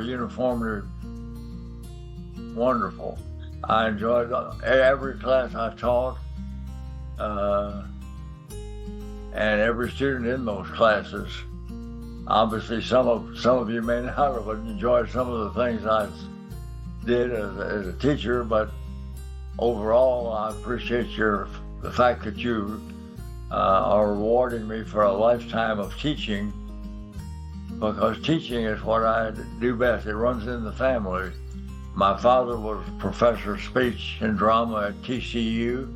uniformly wonderful. I enjoyed every class I taught, and every student in those classes. Obviously, some of you may not have enjoyed some of the things I did as a teacher, but overall, I appreciate the fact that you are rewarding me for a lifetime of teaching, because teaching is what I do best. It runs in the family. My father was professor of speech and drama at TCU,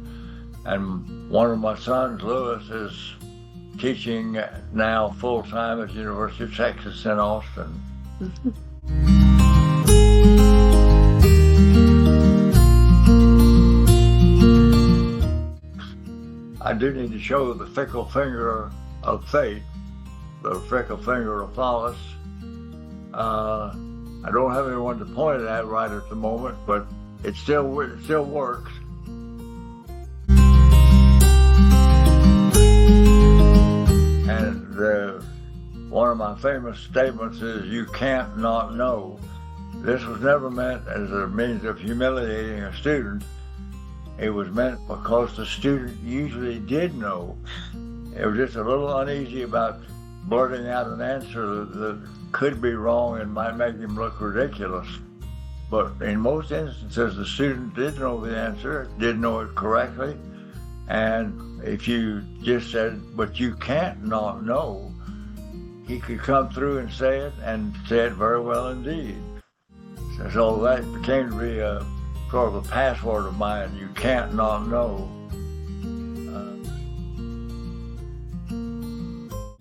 and one of my sons, Lewis, is teaching now full-time at the University of Texas in Austin. I do need to show the fickle finger of fate, the fickle finger of Fallis. I don't have anyone to point it at right at the moment, but it still works. And one of my famous statements is, "You can't not know." This was never meant as a means of humiliating a student. It was meant because the student usually did know. It was just a little uneasy about blurting out an answer that could be wrong and might make him look ridiculous. But in most instances, the student did know the answer, did know it correctly. And if you just said, "But you can't not know," he could come through and say it, and say it very well indeed. So that became to be a sort of a password of mine. You can't not know.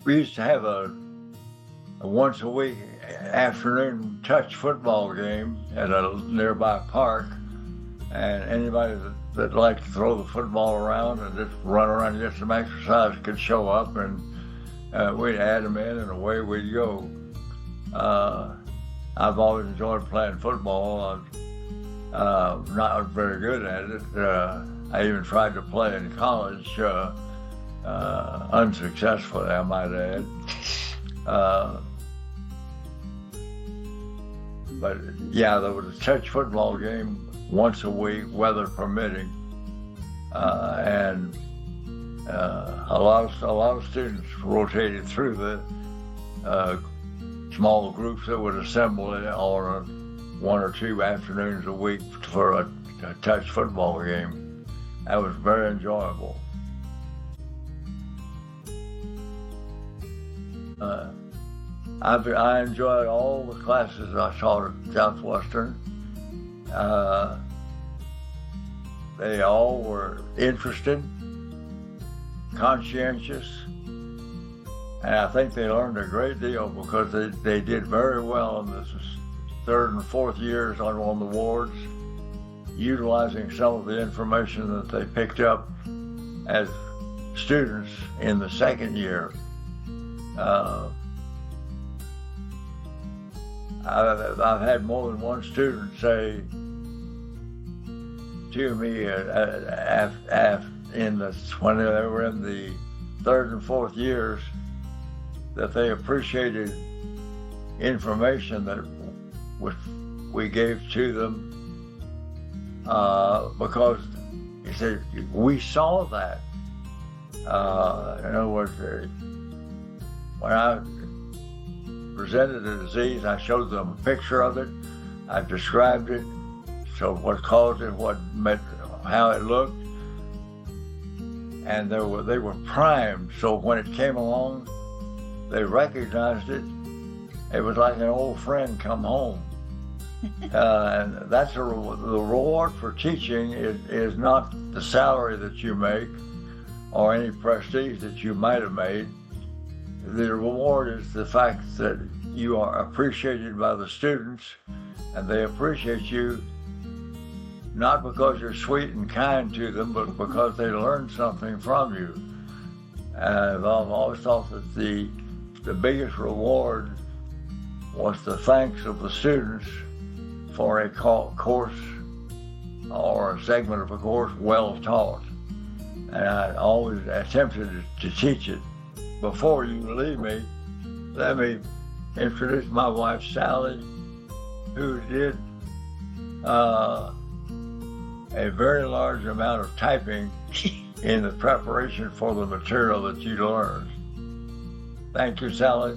We used to have a once a week afternoon touch football game at a nearby park, and anybody that liked to throw the football around and just run around and get some exercise could show up, and we'd add them in, and away we'd go. I've always enjoyed playing football. I'm not very good at it. I even tried to play in college, unsuccessfully, I might add. But yeah, there was a touch football game once a week, weather permitting, and a lot of students rotated through the small groups that would assemble on one or two afternoons a week for a touch football game. That was very enjoyable. I enjoyed all the classes I taught at Southwestern. They all were interested, conscientious, and I think they learned a great deal because they did very well in the third and fourth years on the wards, utilizing some of the information that they picked up as students in the second year. I've had more than one student say to me when they were in the third and fourth years that they appreciated information that we gave to them because he said, "We saw that." In other words, when I presented the disease, I showed them a picture of it. I described it, so what caused it, how it looked, and they were primed. So when it came along, they recognized it. It was like an old friend come home. And that's the reward for teaching is not the salary that you make or any prestige that you might have made. The reward is the fact that you are appreciated by the students, and they appreciate you not because you're sweet and kind to them, but because they learned something from you. And I've always thought that the biggest reward was the thanks of the students for a course or a segment of a course well taught. And I always attempted to teach it. Before you leave me, let me introduce my wife, Sally. who did a very large amount of typing in the preparation for the material that you learned. Thank you, Sally.